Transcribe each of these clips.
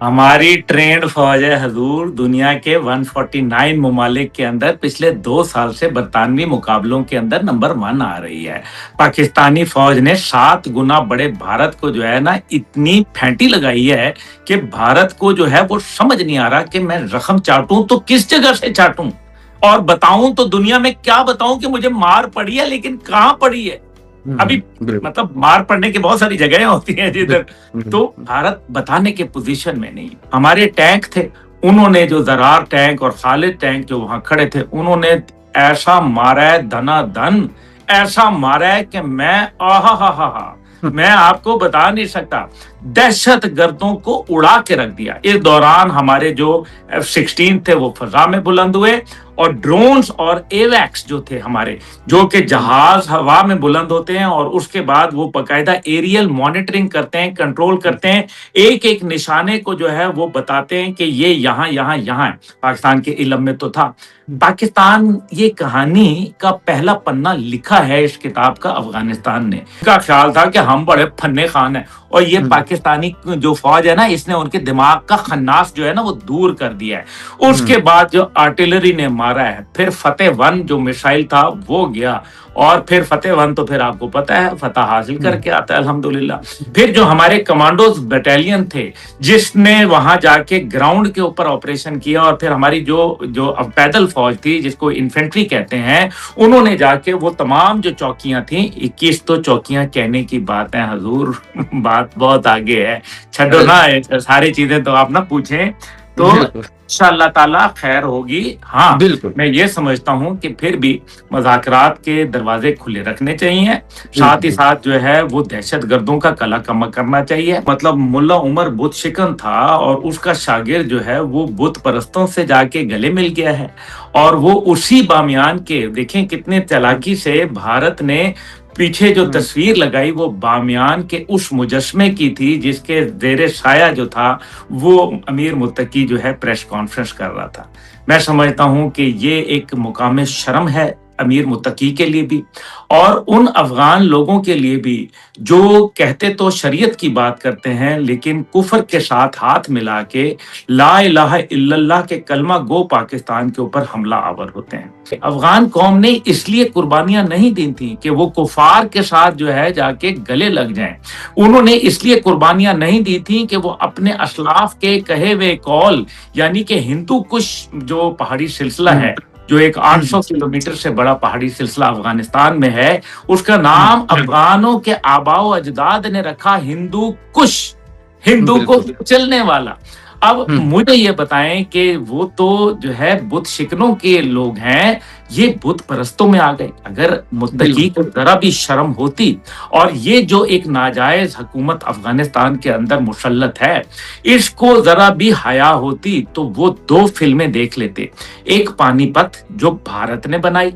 हमारी ट्रेंड फौज है हजूर, दुनिया के 149 ममालिक के अंदर पिछले 2 साल से बरतानवी मुकाबलों के अंदर नंबर 1 आ रही है। पाकिस्तानी फौज ने 7 गुना बड़े भारत को जो है ना इतनी फेंटी लगाई है कि भारत को जो है वो समझ नहीं आ रहा कि मैं रकम चाटूं तो किस जगह से चाटूं, और बताऊं तो दुनिया में क्या बताऊं कि मुझे मार पड़ी है, लेकिन कहां पड़ी है अभी। बिल्कुल मतलब मार पड़ने की बहुत सारी जगहें होती हैं जिधर, बिल्कुल। तो भारत बताने के पोजीशन में नहीं। हमारे टैंक थे, उन्होंने जो जरार टैंक और खालिद टैंक जो वहां खड़े थे, उन्होंने ऐसा मारा है धनाधन, ऐसा मारा है कि मैं आहा मैं आपको बता नहीं सकता। दहशत गर्दों को उड़ा के रख दिया। इस दौरान हमारे जो F-16 थे वो फजा में बुलंद हुए, और ड्रोन्स और एवैक्स जो थे हमारे, जो कि जहाज हवा में बुलंद होते हैं और उसके बाद वो बाकायदा एरियल मॉनिटरिंग करते हैं, कंट्रोल करते हैं, एक एक निशाने को जो है वो बताते हैं कि ये यहाँ यहाँ यहाँ है। पाकिस्तान के इलम में तो था। पाकिस्तान ये कहानी का पहला पन्ना लिखा है इस किताब का अफगानिस्तान ने। का ख्याल था कि हम बड़े फन्ने खान हैं, और ये पाकिस्तानी जो फौज है ना, इसने उनके दिमाग का खन्नास जो है ना वो दूर कर दिया है। उसके बाद जो आर्टिलरी ने मारा है, फिर फतेह 1 जो मिसाइल था वो गया, और फिर फतेह 1 तो फिर आपको पता है फतह हासिल करके आता है अल्हम्दुलिल्लाह। फिर जो हमारे कमांडोज बटालियन थे जिसने वहां जाके ग्राउंड के ऊपर ऑपरेशन किया, और फिर हमारी जो जो पैदल फौज थी जिसको इन्फेंट्री कहते हैं, उन्होंने जाके वो तमाम जो चौकियां थी, 21 तो चौकियां कहने की बात है हजूर, बात बहुत आगे है, छो ना सारी चीजें तो आप ना पूछें, तो इंशाअल्लाह ताला खैर होगी। हाँ बिल्कुल मैं ये समझता हूँ कि फिर भी मज़ाकरात के दरवाजे खुले रखने चाहिए, साथ ही साथ जो है वो दहशत गर्दों का कला कम करना चाहिए। मतलब मुल्ला उमर बुत शिकन था, और उसका शागिर्द जो है वो बुत परस्तों से जाके गले मिल गया है, और वो उसी बामियान के, देखें कितने चालाकी से भारत ने पीछे जो तस्वीर लगाई वो बामियान के उस मुजस्मे की थी जिसके जेरे साया जो था वो अमीर मुत्तकी जो है प्रेस कॉन्फ्रेंस कर रहा था। मैं समझता हूं कि ये एक मुकाम शर्म है अमीर मुत्तकी के लिए भी, और उन अफगान लोगों के लिए भी जो कहते तो शरीयत की बात करते हैं लेकिन कुफर के साथ हाथ मिला के ला इलाहा इल्लल्लाह के कलमा गो पाकिस्तान के ऊपर हमला आवर होते हैं। अफगान कौम ने इसलिए कुर्बानियां नहीं दी थी कि वो कुफार के साथ जो है जाके गले लग जाएं। उन्होंने इसलिए कुर्बानियां नहीं दी थी कि वो अपने असलाफ के कहे हुए कौल, यानी कि हिंदू कुश जो पहाड़ी सिलसिला है, जो एक 800 किलोमीटर से बड़ा पहाड़ी सिलसिला अफगानिस्तान में है, उसका नाम अफगानों के आबाओ अजदाद ने रखा हिंदू कुश, हिंदू को कुचलने वाला। अब मुझे ये बताएं कि वो तो जो है बुत शिकनों के लोग हैं, ये बुत परस्तों में आ गए। अगर मुत्तकी को जरा भी शर्म होती, और ये जो एक नाजायज हुकूमत अफगानिस्तान के अंदर मुसल्लत है, इसको जरा भी हया होती तो वो 2 फिल्में देख लेते। एक पानीपत जो भारत ने बनाई,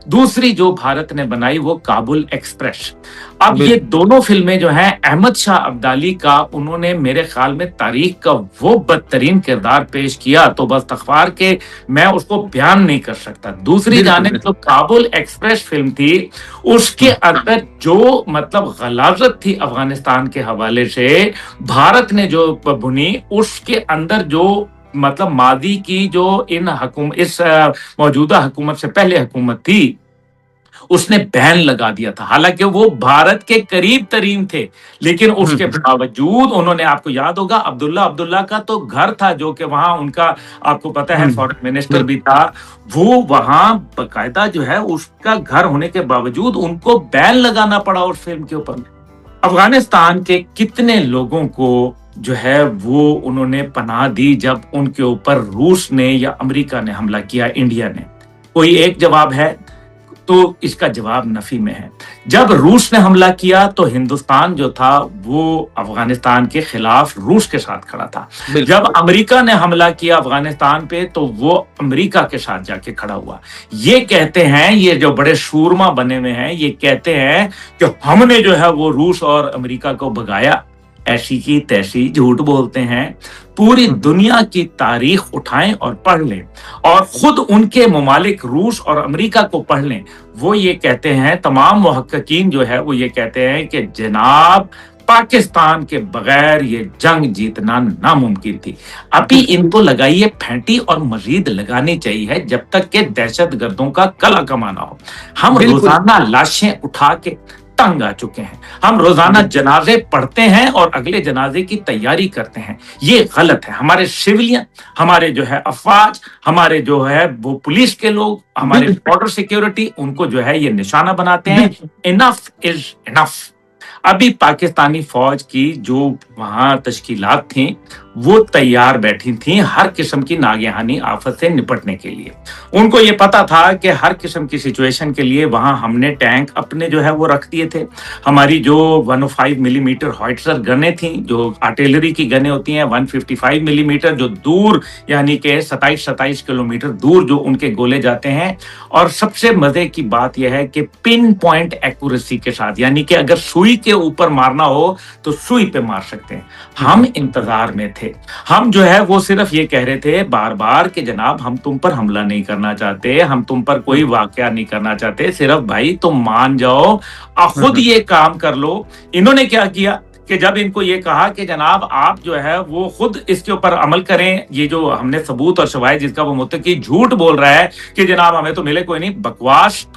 दूसरी जो भारत ने बनाई वो काबुल एक्सप्रेस। अब ये दोनों फिल्में जो हैं अहमद शाह अब्दाली का, उन्होंने मेरे ख्याल में तारीख का वो बदतरीन किरदार पेश किया तो बस तखफार के मैं उसको बयान नहीं कर सकता। दूसरी जानिब जो काबुल एक्सप्रेस फिल्म थी, उसके अंदर जो मतलब गलाजत थी अफगानिस्तान के हवाले से भारत ने जो बुनी, उसके अंदर जो मतलब मादी की जो इस मौजूदा हुकूमत से पहले हुकूमत थी, उसने बैन लगा दिया था। हालांकि वो भारत के करीब तरीन थे, लेकिन उसके बावजूद उन्होंने, आपको याद होगा अब्दुल्ला का तो घर था जो कि वहां उनका, आपको पता है फॉरेन मिनिस्टर भी था, वो वहां बकायदा जो है उसका घर होने के बावजूद उनको बैन लगाना पड़ा उस फिल्म के ऊपर। अफगानिस्तान के कितने लोगों को जो है वो उन्होंने पनाह दी जब उनके ऊपर रूस ने या अमेरिका ने हमला किया, इंडिया ने? कोई एक जवाब है? तो इसका जवाब नफी में है। जब रूस ने हमला किया तो हिंदुस्तान जो था वो अफगानिस्तान के खिलाफ रूस के साथ खड़ा था। जब अमेरिका ने हमला किया अफगानिस्तान पे तो वो अमेरिका के साथ जाके खड़ा हुआ। ये कहते हैं, ये जो बड़े शूरमा बने हुए हैं, ये कहते हैं कि हमने जो है वो रूस और अमेरिका को भगाया। ऐसी की तैसी झूठ बोलते हैं। पूरी दुनिया की तारीख उठाएं और पढ़ लें, और खुद उनके ममालिक रूस और अमेरिका को पढ़ लें। वो ये कहते हैं, तमाम मुहक्किकीन जो है वो ये कहते हैं कि जनाब पाकिस्तान के बगैर ये जंग जीतना नामुमकिन थी। अभी इनको लगाइए फेंटी और मजीद लगानी चाहिए जब तक कि दहशत गर्दों का गला कमाना हो। हम बिल्कुल। रोजाना लाशें उठा के तंग आ चुके हैं। हम रोजाना जनाजे पढ़ते हैं और अगले जनाजे की तैयारी करते हैं। ये गलत है। हमारे सिविलियन, हमारे जो है अफवाज, हमारे जो है वो पुलिस के लोग, हमारे बॉर्डर सिक्योरिटी, उनको जो है ये निशाना बनाते हैं। Enough is enough. अभी पाकिस्तानी फौज की जो वहां तश्कीलात थी वो तैयार बैठी थी हर किस्म की नागहानी आफत से निपटने के लिए। उनको ये पता था कि हर किस्म की सिचुएशन के लिए वहां हमने टैंक अपने जो है वो रख दिए थे। हमारी जो 105 मिलीमीटर हॉइट्जर गनें थी, जो आर्टिलरी की गनें होती हैं, 155 मिलीमीटर जो दूर यानी कि 27 किलोमीटर दूर जो उनके गोले जाते हैं। और सबसे मजे की बात यह है कि पिन पॉइंट एक्यूरेसी के साथ, यानी कि अगर सुई के ऊपर मारना हो तो सुई पे मार सकते हैं। हम इंतजार में थे। हम जो है वो सिर्फ ये कह रहे थे बार बार कि जनाब हम तुम पर हमला नहीं करना चाहते, हम तुम पर कोई वाकया नहीं करना चाहते, सिर्फ भाई तुम मान जाओ और खुद ये काम कर लो। इन्होंने क्या किया कि जब इनको ये कहा कि जनाब आप जो है वो खुद इसके ऊपर अमल करें, ये जो हमने सबूत और शवाहिद जिसका वो मुत्तकी झूठ बोल रहा है कि जनाब हमें तो मिले कोई नहीं, बकवास।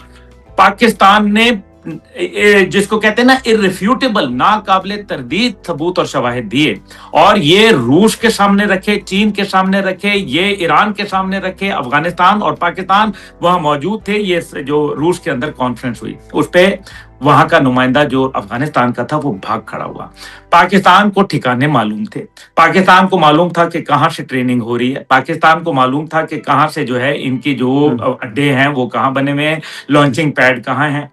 पाकिस्तान ने जिसको कहते हैं ना इररिफ्यूटेबल, नाकाबिले तरदीद सबूत और शवाहिद दिए और ये रूस के सामने रखे, चीन के सामने रखे, ये ईरान के सामने रखे, अफगानिस्तान और पाकिस्तान वहां मौजूद थे। ये जो रूस के अंदर कॉन्फ्रेंस हुई उस पे वहां का नुमाइंदा जो अफगानिस्तान का था वो भाग खड़ा हुआ। पाकिस्तान को ठिकाने मालूम थे, पाकिस्तान को मालूम था कि कहां से ट्रेनिंग हो रही है, पाकिस्तान को मालूम था कि कहां से जो है इनकी जो अड्डे हैं वो कहां बने हुए हैं, लॉन्चिंग पैड कहां हैं।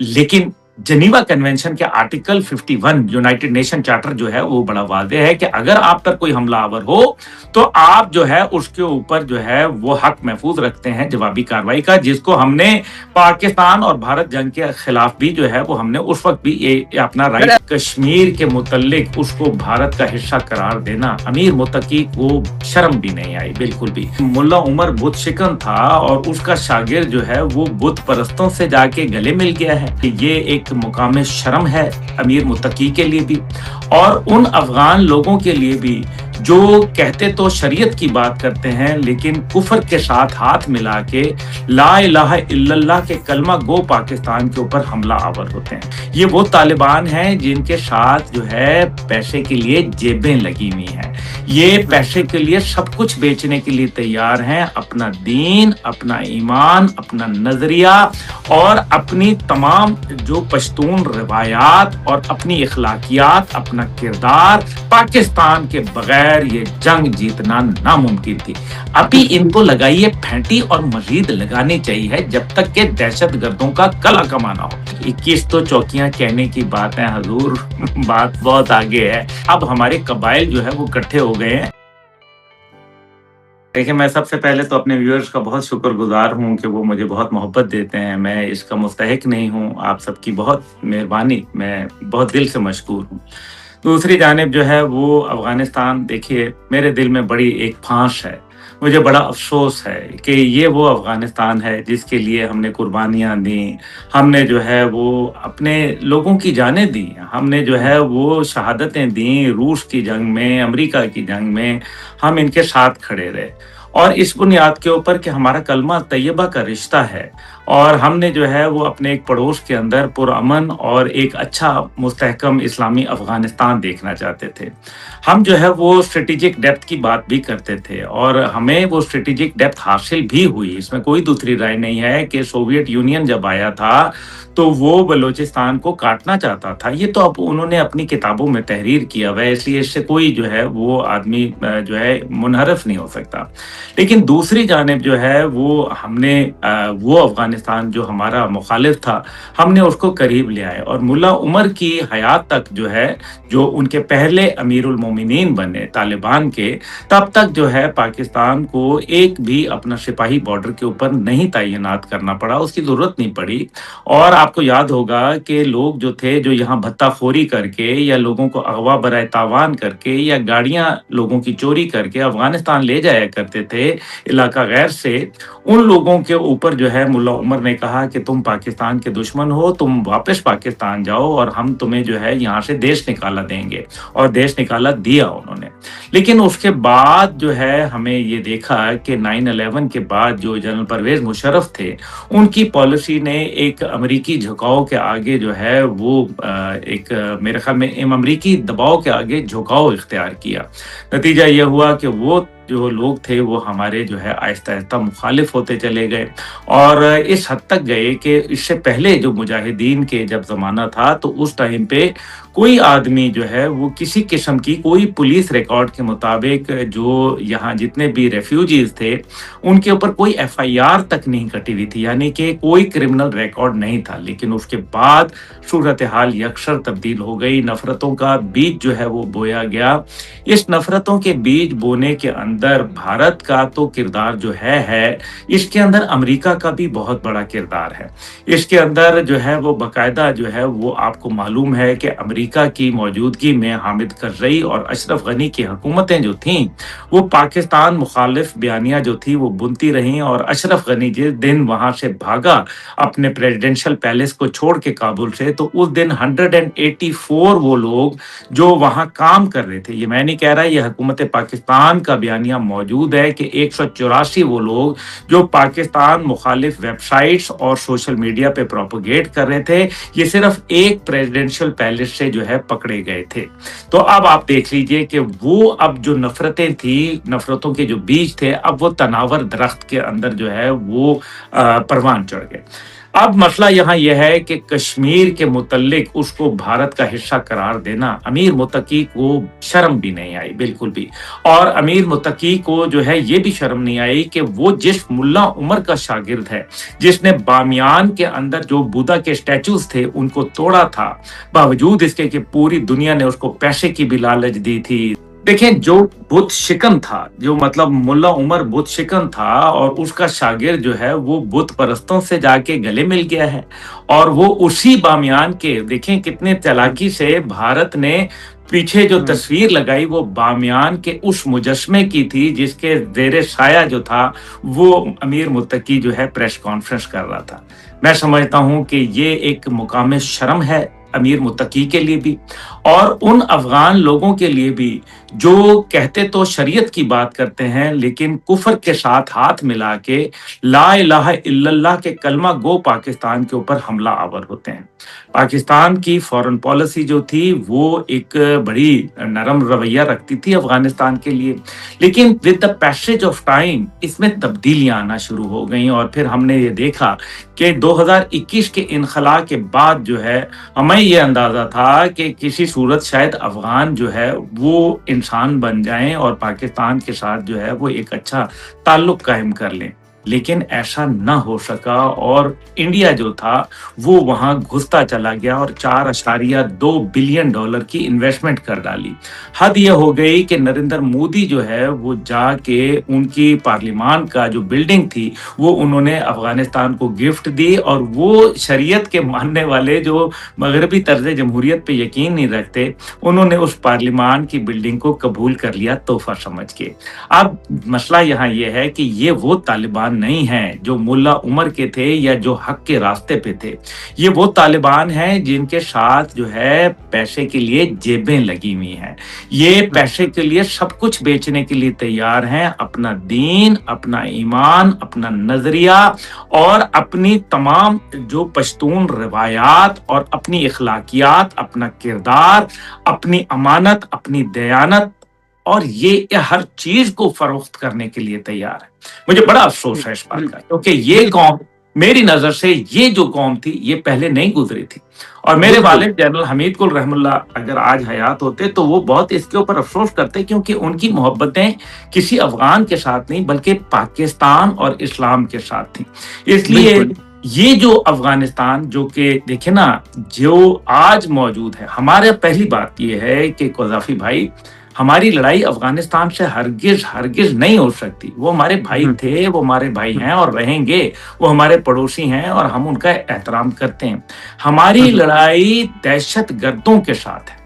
लेकिन जेनीवा कन्वेंशन के आर्टिकल 51 यूनाइटेड नेशन चार्टर जो है वो बड़ा वाज़ेह है कि अगर आप पर कोई हमलावर हो तो आप जो है उसके ऊपर जो है वो हक महफूज रखते हैं जवाबी कार्रवाई का, जिसको हमने पाकिस्तान और भारत जंग के खिलाफ भी जो है वो हमने उस वक्त भी ये अपना राइट। कश्मीर के मुतल्लिक उसको भारत का हिस्सा करार देना अमीर मुत्तकी को शर्म भी नहीं आई बिल्कुल भी। मुल्ला उमर बुत शिकन था और उसका शागिर्द जो है वो बुत परस्तों से जाके गले मिल गया है। ये एक मुकाम शर्म है अमीर मुत्तकी के लिए भी और उन अफगान लोगों के लिए भी जो कहते तो शरीयत की बात करते हैं लेकिन कुफर के साथ हाथ मिला के ला इलाहा इल्लल्लाह के कलमा गो पाकिस्तान के ऊपर हमला आवर होते हैं। ये वो तालिबान हैं जिनके साथ जो है पैसे के लिए जेबें लगी हुई हैं। ये पैसे के लिए सब कुछ बेचने के लिए तैयार हैं, अपना दीन, अपना ईमान, अपना नजरिया और अपनी तमाम जो पश्तून रिवायात और अपनी इखलाकियात, अपना किरदार। पाकिस्तान के बगैर ये जंग जीतना नामुमकिन थी। अभी इनको लगाइए फेंटी और मजीद लगानी चाहिए जब तक के दहशत गर्दों का गला कमाना हो। 21 तो चौकियां कहने की बात है हजूर, बात बहुत आगे है। अब हमारे कबाइल जो है वो इकट्ठे हो गए हैं। देखिए, मैं सबसे पहले तो अपने व्यूअर्स का बहुत शुक्रगुजार हूँ कि वो मुझे बहुत मोहब्बत देते हैं। मैं इसका मुस्तहिक नहीं हूँ, आप सबकी बहुत मेहरबानी, मैं बहुत दिल से मशकूर हूँ। दूसरी जानिब जो है वो अफगानिस्तान, देखिए मेरे दिल में बड़ी एक फांस है। मुझे बड़ा अफसोस है कि ये वो अफगानिस्तान है जिसके लिए हमने कुर्बानियाँ दी, हमने जो है वो अपने लोगों की जानें दी, हमने जो है वो शहादतें दी रूस की जंग में, अमेरिका की जंग में, हम इनके साथ खड़े रहे। और इस बुनियाद के ऊपर कि हमारा कलमा तैयबा का रिश्ता है और हमने जो है वो अपने एक पड़ोस के अंदर पुरअमन और एक अच्छा मुस्तहकम इस्लामी अफगानिस्तान देखना चाहते थे। हम जो है वो स्ट्रेटेजिक डेप्थ की बात भी करते थे और हमें वो स्ट्रेटेजिक डेप्थ हासिल भी हुई, इसमें कोई दूसरी राय नहीं है कि सोवियत यूनियन जब आया था तो वो बलूचिस्तान को काटना चाहता था। ये तो अब उन्होंने अपनी किताबों में तहरीर किया हुआ है, इसलिए इससे कोई जो है वो आदमी जो है मुनहरफ नहीं हो सकता। लेकिन दूसरी जानिब जो है वो हमने वो अफगानिस्तान जो हमारा मुखालिफ था, हमने उसको करीब ले आए और मुल्ला उमर की हयात तक जो है, जो उनके पहले अमीरुल मोमिनीन बने तालिबान के, तब तक जो है पाकिस्तान को एक भी अपना सिपाही बॉर्डर के ऊपर नहीं तैनात करना पड़ा, उसकी जरूरत नहीं पड़ी। और आपको याद होगा कि लोग जो थे जो यहाँ भत्ताखोरी करके या लोगों को अगवा बराए तावान करके या गाड़ियां लोगों की चोरी करके अफगानिस्तान ले जाया करते थे इलाका गैर से, उन लोगों के ऊपर जो है मुल्ला उमर عمر نے کہا کہ تم پاکستان کے دشمن ہو، تم واپس پاکستان جاؤ اور ہم تمہیں جو ہے یہاں سے دیش نکالا دیں گے، اور دیش نکالا دیا انہوں نے۔ لیکن اس کے بعد جو ہے ہمیں یہ دیکھا کہ 9/11 کے بعد جو جنرل پرویز مشرف تھے، ان کی پالیسی نے ایک امریکی جھکاؤ کے آگے جو ہے وہ ایک میرے خیال میں امریکی دباؤ کے آگے جھکاؤ اختیار کیا۔ نتیجہ یہ ہوا کہ وہ جو لوگ تھے وہ ہمارے جو ہے آہستہ آہستہ مخالف ہوتے چلے گئے، اور اس حد تک گئے کہ اس سے پہلے جو مجاہدین کے جب زمانہ تھا تو اس ٹائم پہ کوئی آدمی جو ہے وہ کسی قسم کی کوئی پولیس ریکارڈ کے مطابق جو یہاں جتنے بھی ریفیوجیز تھے ان کے اوپر کوئی FIR تک نہیں کٹی ہوئی تھی، یعنی کہ کوئی کرمنل ریکارڈ نہیں تھا۔ لیکن اس کے بعد صورتحال یکسر تبدیل ہو گئی، نفرتوں کا بیج جو ہے وہ بویا گیا۔ اس نفرتوں کے بیج بونے کے اندر بھارت کا تو کردار جو ہے، اس کے اندر امریکہ کا بھی بہت بڑا کردار ہے۔ اس کے اندر جو ہے وہ باقاعدہ جو ہے وہ آپ کو معلوم ہے کہ امریکہ کی موجودگی میں حامد کرزئی اور اشرف غنی کی حکومتیں جو تھیں وہ پاکستان مخالف بیانیہ جو تھی وہ بنتی رہیں، اور اشرف غنی جس دن وہاں سے بھاگا اپنے پریزیڈنشل پیلس کو چھوڑ کے کابل سے، تو اس دن 184 وہ لوگ جو وہاں کام کر رہے تھے، یہ میں نہیں کہہ رہا، یہ حکومت پاکستان کا بیانیہ موجود ہے کہ 184 وہ لوگ جو پاکستان مخالف ویب سائٹس اور سوشل میڈیا پہ پروپیگیٹ کر رہے تھے، یہ صرف ایک پریزیڈنشل پیلس سے جو ہے پکڑے گئے تھے۔ تو اب آپ دیکھ لیجئے کہ وہ اب جو نفرتیں تھیں، نفرتوں کے جو بیج تھے، اب وہ تناور درخت کے اندر جو ہے وہ پروان چڑھ گئے۔ اب مسئلہ یہاں یہ ہے کہ کشمیر کے متعلق اس کو بھارت کا حصہ قرار دینا امیر متقی کو شرم بھی نہیں آئی بالکل بھی، اور امیر متقی کو جو ہے یہ بھی شرم نہیں آئی کہ وہ جس ملا عمر کا شاگرد ہے، جس نے بامیان کے اندر جو بودھا کے اسٹیچوز تھے ان کو توڑا تھا، باوجود اس کے کہ پوری دنیا نے اس کو پیسے کی بھی لالچ دی تھی۔ دیکھیں، جو بت شکن تھا، جو مطلب ملا عمر بت شکن تھا، اور اس کا شاگرد جو ہے وہ بت پرستوں سے جا کے گلے مل گیا ہے، اور وہ اسی بامیان کے، دیکھیں کتنے چالاکی سے بھارت نے پیچھے جو تصویر لگائی وہ بامیان کے اس مجسمے کی تھی جس کے زیر سایہ جو تھا وہ امیر متقی جو ہے پریس کانفرنس کر رہا تھا۔ میں سمجھتا ہوں کہ یہ ایک مقام شرم ہے امیر متقی کے لیے بھی، اور ان افغان لوگوں کے لیے بھی جو کہتے تو شریعت کی بات کرتے ہیں لیکن کفر کے ساتھ ہاتھ ملا کے لا الہ الا اللہ کے کلمہ گو پاکستان کے اوپر حملہ آور ہوتے ہیں۔ پاکستان کی فورن پالیسی جو تھی وہ ایک بڑی نرم رویہ رکھتی تھی افغانستان کے لیے، لیکن with the passage of time اس میں تبدیلیاں آنا شروع ہو گئیں، اور پھر ہم نے یہ دیکھا کہ 2021 کے انخلا کے بعد جو ہے ہمیں یہ اندازہ تھا کہ کسی صورت شاید افغان جو ہے وہ انسان بن جائیں اور پاکستان کے ساتھ جو ہے وہ ایک اچھا تعلق قائم کر لیں، لیکن ایسا نہ ہو سکا، اور انڈیا جو تھا وہ وہاں گھستا چلا گیا اور $4.2 بلین کی انویسٹمنٹ کر ڈالی۔ حد یہ ہو گئی کہ نریندر مودی جو ہے وہ جا کے ان کی پارلیمان کا جو بلڈنگ تھی وہ انہوں نے افغانستان کو گفٹ دی، اور وہ شریعت کے ماننے والے جو مغربی طرز جمہوریت پہ یقین نہیں رکھتے، انہوں نے اس پارلیمان کی بلڈنگ کو قبول کر لیا تحفہ سمجھ کے۔ اب مسئلہ یہاں یہ ہے کہ یہ وہ طالبان نہیں ہیں جو ملا عمر کے تھے یا جو حق کے راستے پہ تھے، یہ وہ طالبان ہیں جن کے ساتھ جو ہے پیسے کے لیے جیبیں لگی ہوئی ہیں، یہ پیسے کے لیے سب کچھ بیچنے کے لیے تیار ہیں، اپنا دین، اپنا ایمان، اپنا نظریہ اور اپنی تمام جو پشتون روایات اور اپنی اخلاقیات، اپنا کردار، اپنی امانت، اپنی دیانت، اور یہ ہر چیز کو فروخت کرنے کے لیے تیار ہے۔ مجھے بڑا افسوس ہے اس بات کا، کیونکہ یہ قوم میری نظر سے یہ جو قوم تھی یہ پہلے نہیں گزری تھی، اور میرے والد جنرل حمید کل رحم اللہ اگر آج حیات ہوتے تو وہ بہت اس کے اوپر افسوس کرتے، کیونکہ ان کی محبتیں کسی افغان کے ساتھ نہیں بلکہ پاکستان اور اسلام کے ساتھ تھیں۔ اس لیے یہ جو افغانستان جو کہ دیکھیں نا جو آج موجود ہے، ہمارے پہلی بات یہ ہے کہ قذافی بھائی، ہماری لڑائی افغانستان سے ہرگز نہیں ہو سکتی، وہ ہمارے بھائی تھے، وہ ہمارے بھائی ہیں اور رہیں گے، وہ ہمارے پڑوسی ہیں اور ہم ان کا احترام کرتے ہیں۔ ہماری لڑائی دہشت گردوں کے ساتھ ہے۔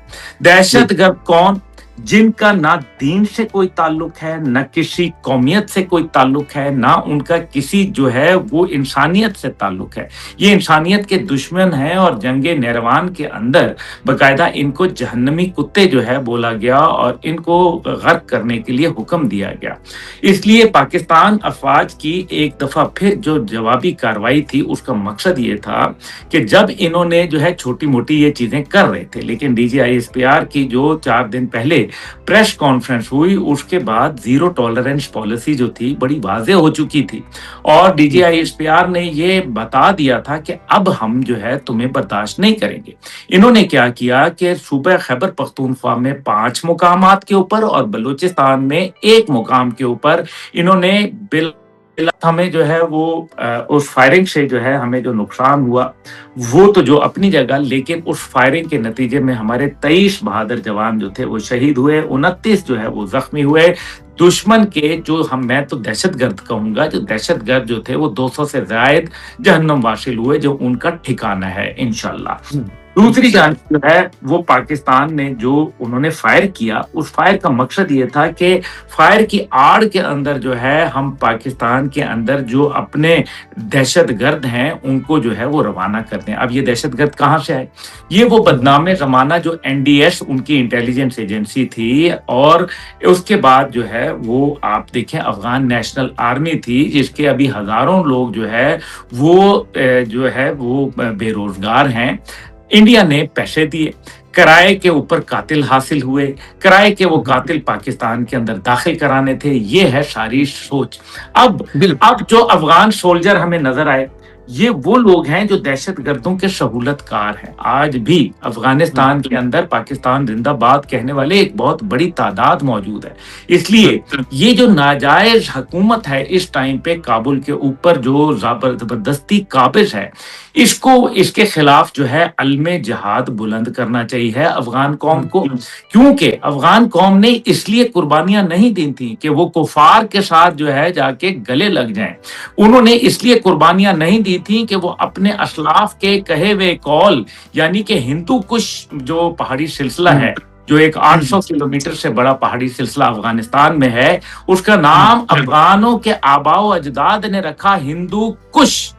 دہشت گرد کون؟ जिनका ना दीन से कोई ताल्लुक है, न किसी कौमियत से कोई ताल्लुक है, ना उनका किसी जो है वो इंसानियत से ताल्लुक है। ये इंसानियत के दुश्मन हैं और जंगे नैरवान के अंदर बाकायदा इनको जहन्नमी कुत्ते जो है बोला गया और इनको गर्क करने के लिए हुक्म दिया गया। इसलिए पाकिस्तान अफवाज की एक दफा फिर जो जवाबी कार्रवाई थी उसका मकसद ये था कि जब इन्होंने जो है छोटी मोटी ये चीजें कर रहे थे, लेकिन DGISPR की जो 4 दिन पहले प्रेस कॉन्फ्रेंस हुई उसके बाद जीरो टॉलरेंस पॉलिसी जो थी बड़ी वाज़ेह हो चुकी थी और DGISPR ने ये बता दिया था कि अब हम जो है तुम्हें बर्दाश्त नहीं करेंगे। इन्होंने क्या किया कि सूबा खैबर पख्तूनख्वा में 5 मुकामात के ऊपर और बलूचिस्तान में 1 मुकाम के ऊपर इन्होंने बिल हमें जो है वो उस फायरिंग से जो है हमें जो नुकसान हुआ वो तो जो अपनी जगह, लेकिन उस फायरिंग के नतीजे में हमारे 23 बहादुर जवान जो थे वो शहीद हुए, 29 जो है वो जख्मी हुए। दुश्मन के जो मैं तो दहशतगर्द कहूंगा, जो दहशतगर्द जो थे वो 200 से ज्यादा जहन्नम वासिल हुए, जो उनका ठिकाना है इंशाल्लाह। दूसरी जान जो है वो पाकिस्तान ने जो उन्होंने फायर किया, उस फायर का मकसद ये था कि फायर की आड़ के अंदर जो है हम पाकिस्तान के अंदर जो अपने दहशतगर्द हैं उनको जो है वो रवाना करते हैं। अब ये दहशतगर्द कहाँ से आए? ये वो बदनाम जमाना जो NDS उनकी इंटेलिजेंस एजेंसी थी और उसके बाद जो है वो आप देखें अफगान नेशनल आर्मी थी जिसके अभी हजारों लोग जो है वो बेरोजगार हैं। इंडिया ने पैसे दिए, किराए के ऊपर कातिल हासिल हुए, किराए के वो कातिल पाकिस्तान के अंदर दाखिल कराने थे। ये है सारी सोच। अब जो अफगान सोल्जर हमें नजर आए ये वो लोग हैं जो दहशतगर्दों के सहूलतकार हैं। आज भी अफगानिस्तान के अंदर पाकिस्तान जिंदाबाद कहने वाले एक बहुत बड़ी तादाद मौजूद है। इसलिए ये जो नाजायज हुकूमत है इस टाइम पे काबुल के ऊपर जो जबरदस्ती काबिज है, इसके खिलाफ जो है अलमे जिहाद बुलंद करना चाहिए अफगान कौम को, क्योंकि अफगान कौम ने इसलिए कुर्बानियां नहीं दी थी कि वो कुफार के साथ जो है जाके गले लग जाएं। उन्होंने इसलिए कुर्बानियां नहीं दी थी कि वो अपने असलाफ के कहे हुए कौल, यानी कि हिंदू कुश जो पहाड़ी सिलसिला है, जो एक 800 किलोमीटर से बड़ा पहाड़ी सिलसिला अफगानिस्तान में है, उसका नाम अफगानों के आबाओ अजदाद ने रखा हिंदू कुश,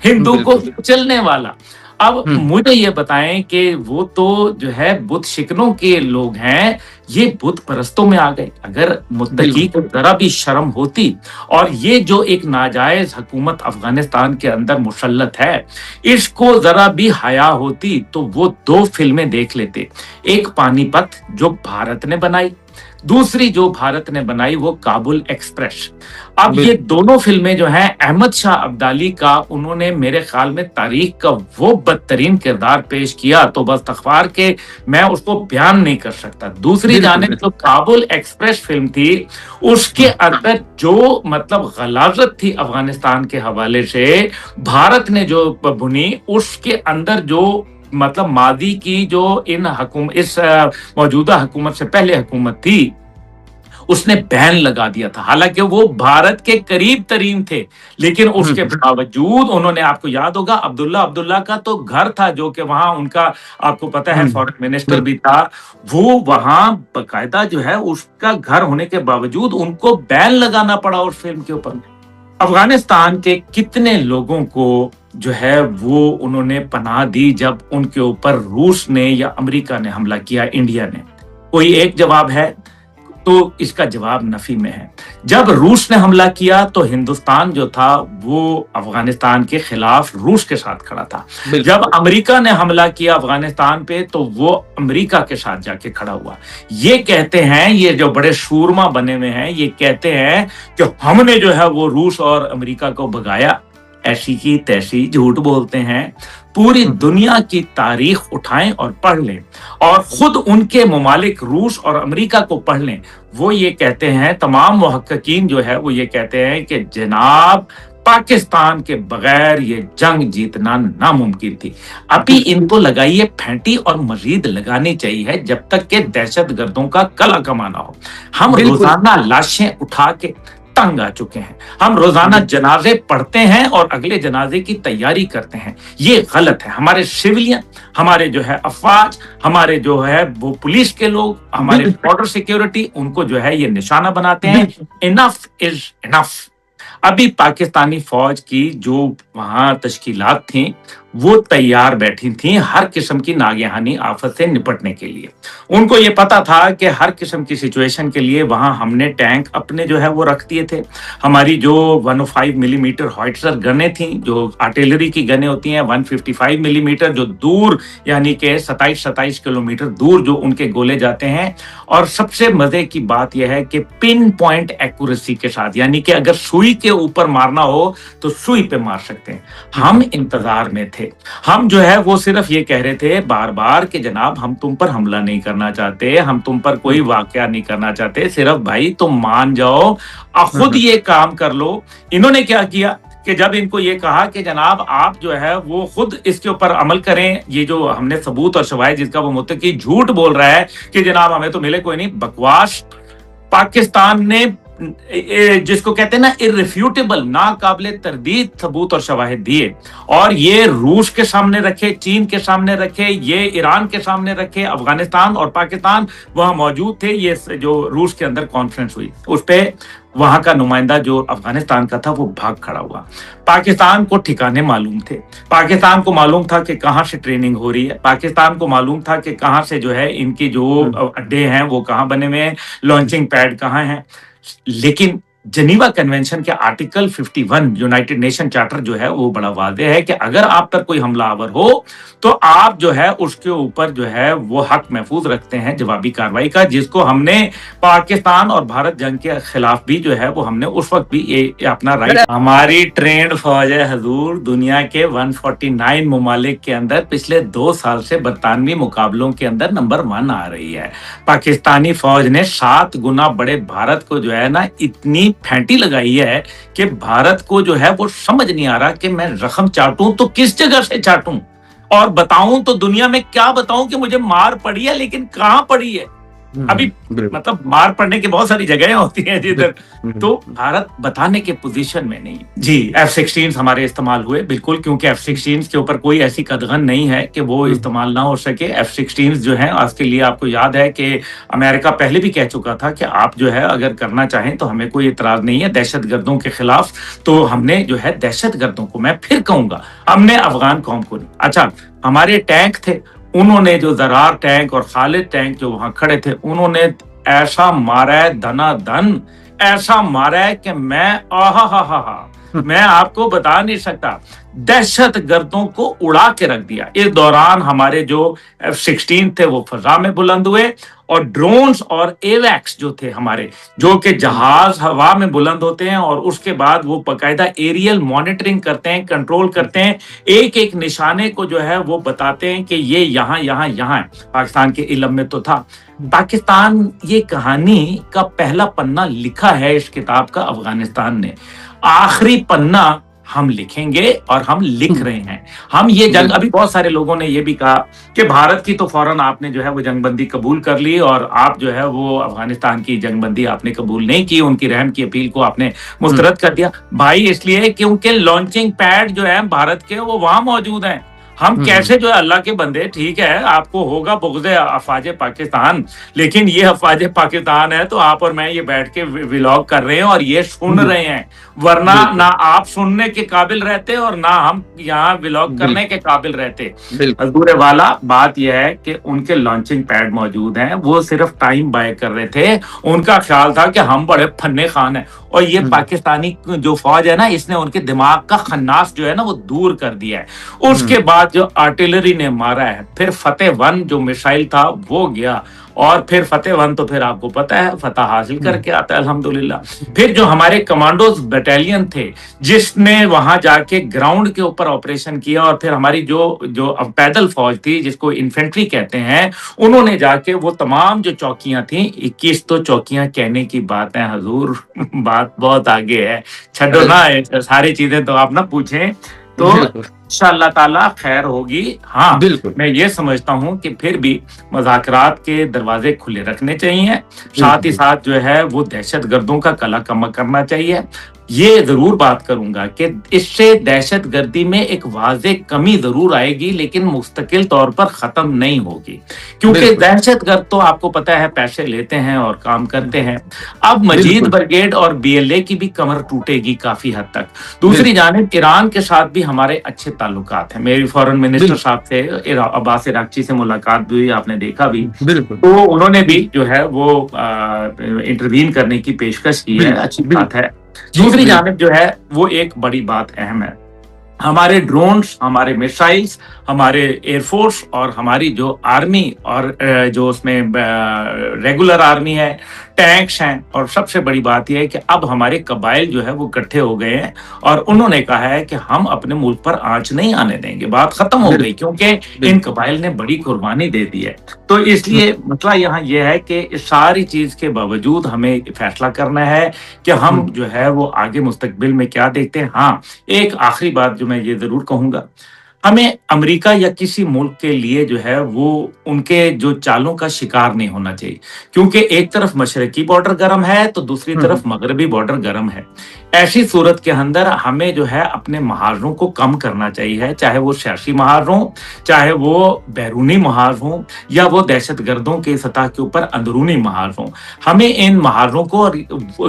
हिंदू को चलने वाला। अब मुझे ये बताएं कि वो तो जो है बुत शिकनों के लोग हैं, ये बुत परस्तों में आ गए। अगर मुत्तकी को जरा भी शर्म होती और ये जो एक नाजायज हुकूमत अफगानिस्तान के अंदर मुसल्लत है इसको जरा भी हया होती तो वो 2 फिल्में देख लेते। एक पानीपत जो भारत ने बनाई, दूसरी जो भारत ने बनाई वो काबुल एक्सप्रेस। अब ये दोनों फिल्में जो हैं अहमद शाह अब्दाली का, उन्होंने मेरे ख्याल में तारीख का वो बदतरीन किरदार पेश किया तो बस तखवार के मैं उसको बयान नहीं कर सकता। दूसरी जानिब जो काबुल एक्सप्रेस फिल्म थी उसके अंदर जो मतलब गलाजत थी अफगानिस्तान के हवाले से भारत ने जो बुनी, उसके अंदर जो मतलब मादी की जो इस मौजूदा हुकूमत से पहले हुकूमत थी उसने बैन लगा दिया था। हालांकि वो भारत के करीब तरीन थे, लेकिन उसके बावजूद उन्होंने, आपको याद होगा अब्दुल्ला का तो घर था जो कि वहां उनका आपको पता है फॉरेन मिनिस्टर भी था, वो वहां बकायदा जो है उसका घर होने के बावजूद उनको बैन लगाना पड़ा उस फिल्म के ऊपर। अफगानिस्तान के कितने लोगों को जो है वो उन्होंने पनाह दी जब उनके ऊपर रूस ने या अमेरिका ने हमला किया, इंडिया ने? कोई एक जवाब है तो इसका जवाब नफी में है। जब रूस ने हमला किया तो हिंदुस्तान जो था वो अफगानिस्तान के खिलाफ रूस के साथ खड़ा था। जब अमेरिका ने हमला किया अफगानिस्तान पे तो वो अमेरिका के साथ जाके खड़ा हुआ। ये कहते हैं, ये जो बड़े शूरमा बने हुए हैं, ये कहते हैं कि हमने जो है वो रूस और अमेरिका को भगाया। ऐसी की तैसी झूठ बोलते हैं। पूरी दुनिया की तारीख उठाएं और पढ़ लें और खुद उनके मुमालिक रूस और अमेरिका को पढ़ लें। वो ये कहते हैं, तमाम मुहक्किकीन जो है वो ये कहते हैं कि जनाब पाकिस्तान के बगैर ये जंग जीतना नामुमकिन थी। अभी इनको लगाइए फेंटी और मजीद लगानी चाहिए जब तक के दहशतगर्दों का कला कमाना हो। हम रोजाना लाशें उठा के तंग आ चुके हैं। हम रोजाना जनाजे पढ़ते हैं और अगले जनाजे की तैयारी करते हैं, ये गलत है। हमारे सिविलियन, हमारे जो है अफवाज, हमारे जो है वो पुलिस के लोग, हमारे बॉर्डर सिक्योरिटी, उनको जो है ये निशाना बनाते हैं। Enough is enough. अभी पाकिस्तानी फौज की जो वहां तश्कीलात थी वो तैयार बैठी थी हर किस्म की नागहानी आफत से निपटने के लिए। उनको ये पता था कि हर किस्म की सिचुएशन के लिए वहां हमने टैंक अपने जो है वो रख दिए थे। हमारी जो 105 मिलीमीटर हॉइट्जर गने थी, जो आर्टिलरी की गने होती हैं, 155 मिलीमीटर जो दूर यानी कि 27 किलोमीटर दूर जो उनके गोले जाते हैं। और सबसे मजे की बात यह है कि पिन पॉइंट एक्यूरेसी के साथ, यानी कि अगर सुई के ऊपर मारना हो तो सुई पे मार सकते हैं। हम इंतजार में थे। हम जो है वो सिर्फ ये कह रहे थे बार बार कि जनाब हम तुम पर हमला नहीं करना चाहते, हम तुम पर कोई वाकया नहीं करना चाहते, सिर्फ भाई तुम मान जाओ, खुद ये काम कर लो। इन्होंने क्या किया कि जब इनको ये कहा कि जनाब आप जो है वो खुद इसके ऊपर अमल करें, ये जो हमने सबूत और शवाहिद जिसका वो मुत्तकी झूठ बोल रहा है कि जनाब हमें तो मिले कोई नहीं, बकवास। पाकिस्तान ने जिसको कहते हैं ना इररिफ्यूटेबल, नाकाबिले तरदीद सबूत और शवाहिद दिए, और ये रूस के सामने रखे, चीन के सामने रखे, ये ईरान के सामने रखे, अफगानिस्तान और पाकिस्तान वहां मौजूद थे। ये जो रूस के अंदर कॉन्फ्रेंस हुई उस पे वहां का नुमाइंदा जो अफगानिस्तान का था वो भाग खड़ा हुआ। पाकिस्तान को ठिकाने मालूम थे, पाकिस्तान को मालूम था कि कहां से ट्रेनिंग हो रही है, पाकिस्तान को मालूम था कि कहां से जो है इनकी जो अड्डे हैं वो कहां बने हुए हैं, लॉन्चिंग पैड कहां है। लेकिन जनीवा कन्वेंशन के आर्टिकल 51 यूनाइटेड नेशन चार्टर जो है वो बड़ा वादे है कि अगर आप पर कोई हमलावर हो तो आप जो है उसके ऊपर जो है वो हक महफूज रखते हैं जवाबी कार्रवाई का, जिसको हमने पाकिस्तान और भारत जंग के खिलाफ भी जो है वो हमने उस वक्त भी ये अपना राइट। हमारी ट्रेंड फौज है हजूर, दुनिया के 149 ममालिक के अंदर पिछले 2 साल से 92 मुकाबलों के अंदर नंबर 1 आ रही है। पाकिस्तानी फौज ने 7 गुना बड़े भारत को जो है ना इतनी फैंटी लगाई है कि भारत को जो है वो समझ नहीं आ रहा कि मैं रकम चाटूं तो किस जगह से चाटूं, और बताऊं तो दुनिया में क्या बताऊं कि मुझे मार पड़ी है, लेकिन कहां पड़ी है। अभी मतलब मार पड़ने की बहुत सारी जगहें होती हैं जिधर, तो भारत बताने के पोजीशन में नहीं। जी, F-16 हमारे इस्तेमाल हुए बिल्कुल, क्योंकि F-16 के ऊपर कोई ऐसी कदगन नहीं है कि वो इस्तेमाल ना हो सके। F-16 जो है आज के लिए आपको याद है कि अमेरिका पहले भी कह चुका था कि आप जो है अगर करना चाहें तो हमें कोई इतराज नहीं है दहशतगर्दों के खिलाफ। तो हमने जो है दहशतगर्दों को, मैं फिर कहूंगा, हमने अफगान कौम को नहीं। अच्छा, हमारे टैंक थे, उन्होंने जो ज़रार टैंक और खालिद टैंक जो वहां खड़े थे, उन्होंने ऐसा मारा है धनाधन, ऐसा मारा है कि मैं आपको बता नहीं सकता। दहशत गर्दों को उड़ा के रख दिया। इस दौरान हमारे जो F-16 थे वो फजा में बुलंद हुए, और ड्रोन्स और एवैक्स जो थे हमारे, जो कि जहाज हवा में बुलंद होते हैं और उसके बाद वो बाकायदा एरियल मॉनिटरिंग करते हैं, कंट्रोल करते हैं, एक एक निशाने को जो है वो बताते हैं कि ये यहाँ यहाँ यहाँ है। पाकिस्तान के इल्म में तो था। पाकिस्तान ये कहानी का पहला पन्ना लिखा है इस किताब का अफगानिस्तान ने, आखिरी पन्ना हम लिखेंगे और हम लिख रहे हैं। हम ये जंग, अभी बहुत सारे लोगों ने ये भी कहा कि भारत की तो फौरन आपने जो है वो जंगबंदी कबूल कर ली और आप जो है वो अफगानिस्तान की जंगबंदी आपने कबूल नहीं की, उनकी रहम की अपील को आपने मुस्तरद कर दिया। भाई इसलिए क्योंकि लॉन्चिंग पैड जो है भारत के वो वहां मौजूद हैं। हम कैसे जो है अल्लाह के बंदे, ठीक है आपको होगा बुग़्ज़े अफ़वाज पाकिस्तान, लेकिन ये अफ़वाज पाकिस्तान है तो आप और मैं ये बैठ के व्लॉग कर रहे हैं और ये सुन रहे हैं, वरना ना आप सुनने के काबिल रहते और ना हम यहाँ व्लॉग करने के काबिल रहते। हजूर वाला बात यह है कि उनके लॉन्चिंग पैड मौजूद हैं, वो सिर्फ टाइम बाय कर रहे थे। उनका ख्याल था कि हम बड़े फन्ने खान हैं, और ये पाकिस्तानी जो फौज है ना, इसने उनके दिमाग का खन्नास जो है ना वो दूर कर दिया है। उसके बाद जो आर्टिलरी ने मारा है, फिर फतेह-1 जो मिसाइल था वो गया, और फिर फतेह-1 तो फिर आपको पता है फतह हासिल करके आता है अल्हम्दुलिल्लाह। फिर जो हमारे कमांडोज बटालियन थे जिसने वहां जाके ग्राउंड के ऊपर ऑपरेशन किया, और फिर हमारी जो पैदल फौज थी जिसको इन्फेंट्री कहते हैं, उन्होंने जाके वो तमाम जो चौकियां थी, 21 तो चौकियां कहने की बात है हजूर, बात बहुत आगे है, छड़ो ना सारी चीजें तो आप ना पूछें। तो इंशाअल्लाह ताला खैर होगी। हाँ, बिल्कुल, मैं ये समझता हूँ कि फिर भी मुज़ाकरात के दरवाज़े खुले रखने चाहिए। साथ बिल्कुल, ही बिल्कुल। साथ जो है वो दहशतगर्दों का कला कम करना चाहिए। ये ज़रूर बात करूँगा कि इससे दहशतगर्दी में एक वाज़ेह कमी ज़रूर आएगी, लेकिन मुस्तकिल तौर पर ख़त्म नहीं होगी। क्योंकि बिल्कुल, दहशतगर्द तो आपको पता है पैसे लेते हैं और काम करते हैं। अब मजीद बिल्कुल, ब्रिगेड और बीएलए की भी कमर टूटेगी काफ़ी हद तक। दूसरी बिल्कुल, जानिब ईरान के साथ भी हमारे अच्छे ताल्लुकात हैं। मेरी फॉरेन मिनिस्टर बिल्कुल, साहब से अब्बास इराक़ची से मुलाकात भी हुई, आपने देखा भी। बिल्कुल, तो उन्होंने भी जो है वो इंटरवीन करने की पेशकश की है, बिल्कुल, अच्छी बात बिल्कुल। है। जी, दूसरी बिल्कुल। जानिब जो है वो एक बड़ी बात अहम है। हमारे ड्रोन्स, हमारे मिसाइल्स, हमारे एयरफोर्स और हमारी जो आर्मी और जो उसमें रेगुलर आर्मी है, टैंक्स हैं, और सबसे बड़ी बात यह है कि अब हमारे कबाइल जो है वो इकट्ठे हो गए हैं और उन्होंने कहा है कि हम अपने मुल्क पर आँच नहीं आने देंगे। बात खत्म हो गई, बिल्कुल, क्योंकि इन बिल्कुल। कबाइल ने बड़ी कुर्बानी दे दी है। तो हुँ, इसलिए मसला यहाँ ये है कि इस सारी चीज़ के बावजूद हमें फैसला करना है कि हुँ, हम जो है वो आगे मुस्तकबिल में क्या देखते हैं। हाँ, एक आखिरी बात जो मैं ये ज़रूर कहूँगा, हमें अमेरिका या किसी मुल्क के लिए जो है वो उनके जो चालों का शिकार नहीं होना चाहिए। क्योंकि एक तरफ मशरकी बॉर्डर गर्म है, तो दूसरी हुँ, तरफ हुँ। मगरबी बॉर्डर गर्म है। ऐसी सूरत के अंदर हमें जो है अपने महाज़ों को कम करना चाहिए, चाहे वो सियासी महाज़ हों, चाहे वो बैरूनी महाज़ हों, या वो दहशतगर्दों के सतह के ऊपर अंदरूनी महाज़ हों। हमें इन महाज़ों को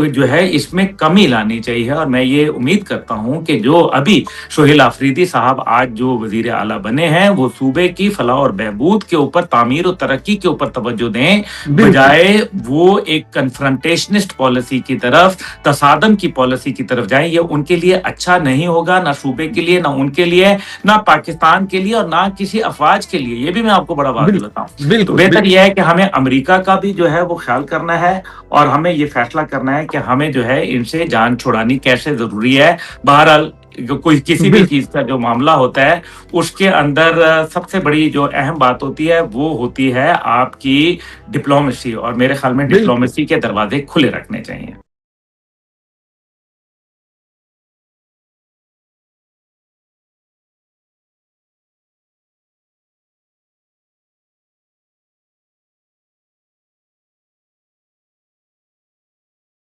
जो है इसमें कमी लानी चाहिए, और मैं ये उम्मीद करता हूँ कि जो अभी सोहेल आफरीदी साहब आज जो वज़ीर आला बने हैं, वो सूबे की फलाह और बहबूद के ऊपर, तामीर और तरक्की के ऊपर तवज्जो दें, बिल्कुल, बजाए वो एक कन्फ्रंटेशनिस्ट पॉलिसी की तरफ, तसादम की पॉलिसी की तरफ जाएँ। ये उनके लिए अच्छा नहीं होगा, ना सूबे के लिए, ना उनके लिए, ना पाकिस्तान के लिए, और ना किसी अफ़वाज के लिए। ये भी मैं आपको बड़ा वाज़ेह बिल्कुल, बताऊँ। तो बिल्कुल, बेहतर ये है कि हमें अमेरिका का भी जो है वो ख़्याल करना है, और हमें ये फ़ैसला करना है कि हमें जो है इनसे जान छुड़ानी कैसे ज़रूरी है। बहरहाल कोई किसी भी बिल्कुल, चीज़ का जो मामला होता है, उसके अंदर सबसे बड़ी जो अहम बात होती है, वो होती है आपकी डिप्लोमेसी, और मेरे ख़्याल में बिल्कुल। डिप्लोमेसी के दरवाज़े खुले रखने चाहिए।